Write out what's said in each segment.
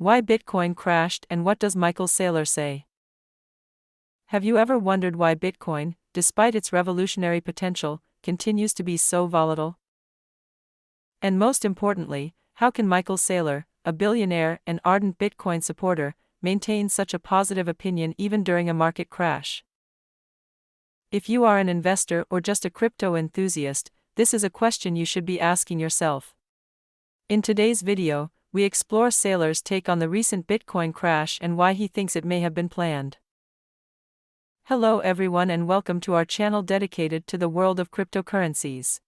Why Bitcoin crashed and what does Michael Saylor say? Have you ever wondered why Bitcoin, despite its revolutionary potential, continues to be so volatile? And most importantly, how can Michael Saylor, a billionaire and ardent Bitcoin supporter, maintain such a positive opinion even during a market crash? If you are an investor or just a crypto enthusiast, this is a question you should be asking yourself. In today's video, we explore Saylor's take on the recent Bitcoin crash and why he thinks it may have been planned. Hello everyone and welcome to our channel dedicated to the world of cryptocurrencies.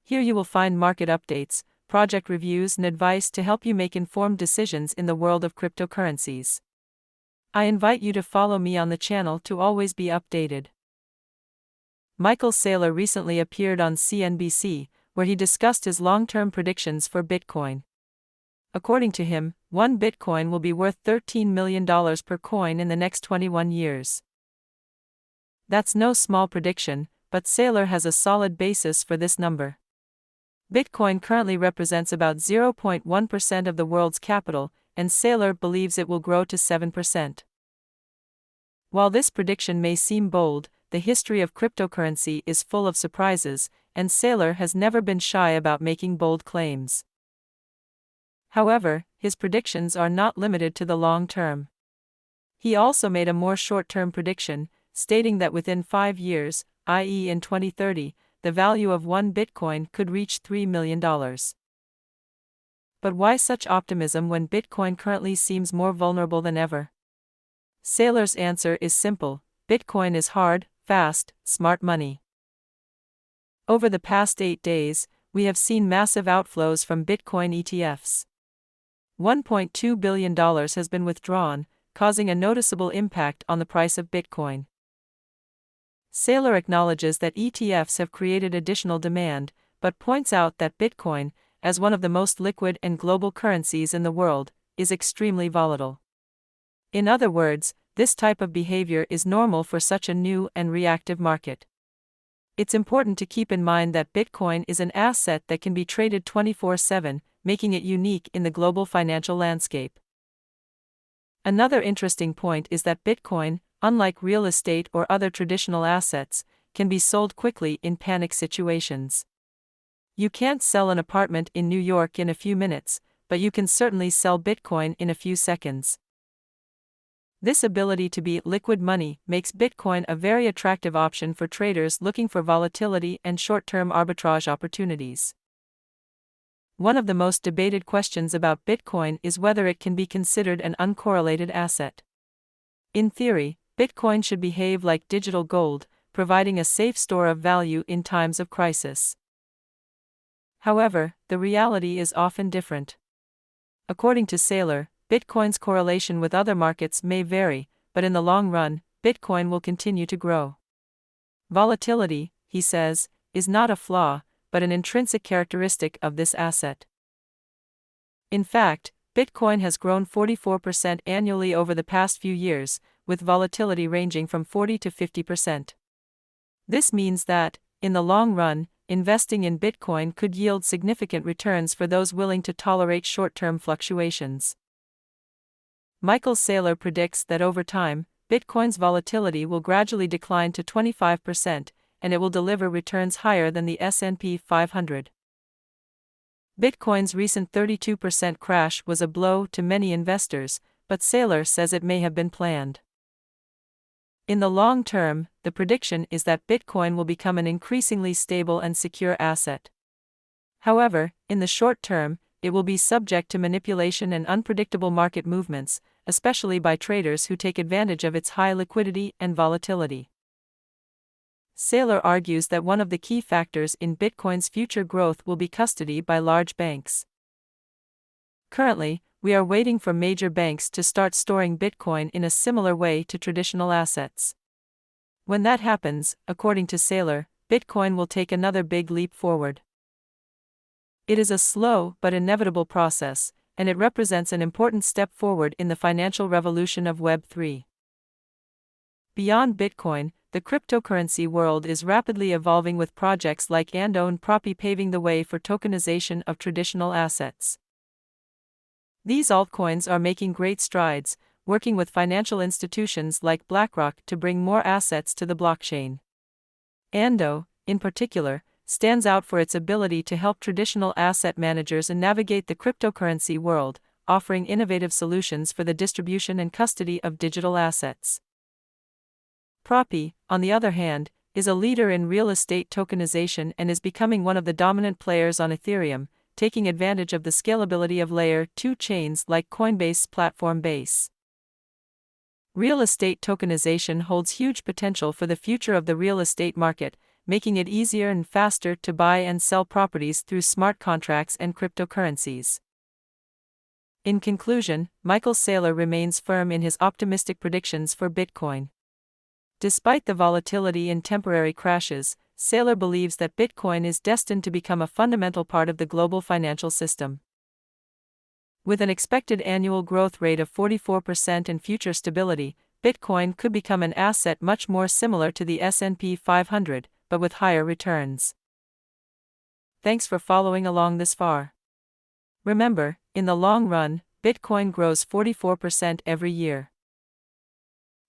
Here you will find market updates, project reviews and advice to help you make informed decisions in the world of cryptocurrencies. I invite you to follow me on the channel to always be updated. Michael Saylor recently appeared on CNBC, where he discussed his long-term predictions for Bitcoin. According to him, one Bitcoin will be worth $13 million per coin in the next 21 years. That's no small prediction, but Saylor has a solid basis for this number. Bitcoin currently represents about 0.1% of the world's capital, and Saylor believes it will grow to 7%. While this prediction may seem bold, the history of cryptocurrency is full of surprises, and Saylor has never been shy about making bold claims. However, his predictions are not limited to the long term. He also made a more short-term prediction, stating that within 5 years, i.e. in 2030, the value of one Bitcoin could reach $3 million. But why such optimism when Bitcoin currently seems more vulnerable than ever? Saylor's answer is simple: Bitcoin is hard, fast, smart money. Over the past 8 days, we have seen massive outflows from Bitcoin ETFs. $1.2 billion has been withdrawn, causing a noticeable impact on the price of Bitcoin. Saylor acknowledges that ETFs have created additional demand, but points out that Bitcoin, as one of the most liquid and global currencies in the world, is extremely volatile. In other words, this type of behavior is normal for such a new and reactive market. It's important to keep in mind that Bitcoin is an asset that can be traded 24/7, making it unique in the global financial landscape. Another interesting point is that Bitcoin, unlike real estate or other traditional assets, can be sold quickly in panic situations. You can't sell an apartment in New York in a few minutes, but you can certainly sell Bitcoin in a few seconds. This ability to be liquid money makes Bitcoin a very attractive option for traders looking for volatility and short-term arbitrage opportunities. One of the most debated questions about Bitcoin is whether it can be considered an uncorrelated asset. In theory, Bitcoin should behave like digital gold, providing a safe store of value in times of crisis. However, the reality is often different. According to Saylor, Bitcoin's correlation with other markets may vary, but in the long run, Bitcoin will continue to grow. Volatility, he says, is not a flaw, but an intrinsic characteristic of this asset. In fact, Bitcoin has grown 44% annually over the past few years, with volatility ranging from 40 to 50%. This means that, in the long run, investing in Bitcoin could yield significant returns for those willing to tolerate short-term fluctuations. Michael Saylor predicts that over time, Bitcoin's volatility will gradually decline to 25%, and it will deliver returns higher than the S&P 500. Bitcoin's recent 32% crash was a blow to many investors, but Saylor says it may have been planned. In the long term, the prediction is that Bitcoin will become an increasingly stable and secure asset. However, in the short term, it will be subject to manipulation and unpredictable market movements, especially by traders who take advantage of its high liquidity and volatility. Saylor argues that one of the key factors in Bitcoin's future growth will be custody by large banks. Currently, we are waiting for major banks to start storing Bitcoin in a similar way to traditional assets. When that happens, according to Saylor, Bitcoin will take another big leap forward. It is a slow but inevitable process, and it represents an important step forward in the financial revolution of Web 3. Beyond Bitcoin, the cryptocurrency world is rapidly evolving with projects like and paving the way for tokenization of traditional assets. These altcoins are making great strides, working with financial institutions like BlackRock to bring more assets to the blockchain. Ando, in particular, stands out for its ability to help traditional asset managers navigate the cryptocurrency world, offering innovative solutions for the distribution and custody of digital assets. Propi, on the other hand, is a leader in real estate tokenization and is becoming one of the dominant players on Ethereum, taking advantage of the scalability of Layer 2 chains like Coinbase's platform Base. Real estate tokenization holds huge potential for the future of the real estate market, making it easier and faster to buy and sell properties through smart contracts and cryptocurrencies. In conclusion, Michael Saylor remains firm in his optimistic predictions for Bitcoin. Despite the volatility and temporary crashes, Saylor believes that Bitcoin is destined to become a fundamental part of the global financial system. With an expected annual growth rate of 44% and future stability, Bitcoin could become an asset much more similar to the S&P 500, but with higher returns. Thanks for following along this far. Remember, in the long run, Bitcoin grows 44% every year.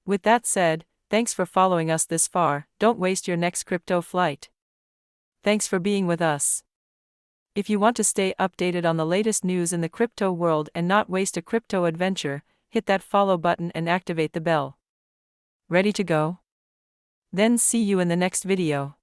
With that said, thanks for following us this far. Don't waste your next crypto flight. Thanks for being with us. If you want to stay updated on the latest news in the crypto world and not waste a crypto adventure, hit that follow button and activate the bell. Ready to go? Then see you in the next video.